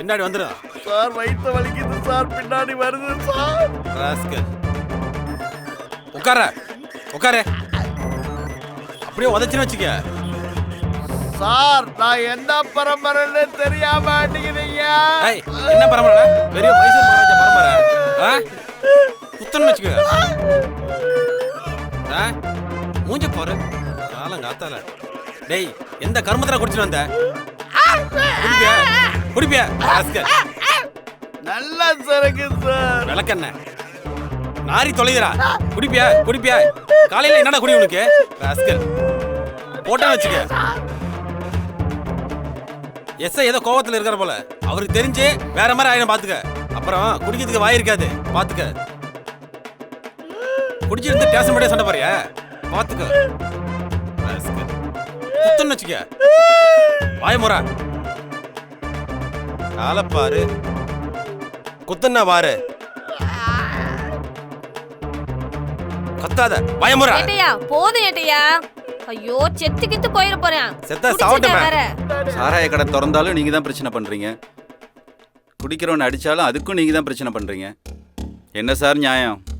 பின்னாடி வந்துடும். சார் வயிற்று வலிக்குது சார், பின்னாடி வருது சார். ராஸ்கல். உட்கார உட்காரு. அப்படியே உதச்சுன்னு வச்சுக்க. சார் நான் என்ன பரம்பரைன்னு தெரியாம மாட்டேங்கிறீங்க. என்ன பரம்பரை? பெரிய மைசூர் மகாராஜா பரம்பரை. குத்தன்னு வச்சுக்க. மூஞ்ச போற காலம் காத்தால. டேய் எந்த கர்மத்துல குடிச்சிட்டு வந்த? குடிப்பியா? நல்ல சரக்கு சார். விளக்கண்ண நாரி தொலைதுரா. குடிப்பியா? குடிப்பியா? காலையில என்னடா குடி உனக்கு? ராஸ்கல் போட்டா வச்சுக்க. எஸ் ஏதோ கோவத்துல இருக்கிற போல. அவருக்கு தெரிஞ்சு வேற மாதிரி ஆயிரம் பாத்துக்க. அப்புறம் குடிக்கிறதுக்கு வாய் இருக்காது பாத்துக்க. குடிச்சிருந்து டேஷன் படியே சண்டை பாரியா பாத்துக்க. குத்துன்னு வச்சுக்க. வாய முறா காலப்பாரு. குத்துன்னா பாரு. கத்தாத பயமுறா. ஏட்டையா போதும் ஏட்டையா. ஐயோ செத்து கித்து போயிட போறேன். செத்தா சாவட்டமே. சாராய கடை திறந்தாலும் நீங்க தான் பிரச்சனை பண்றீங்க. குடிக்கிறவன் அடிச்சாலும் அதுக்கும் நீங்க தான் பிரச்சனை பண்றீங்க. என்ன சார் நியாயம்?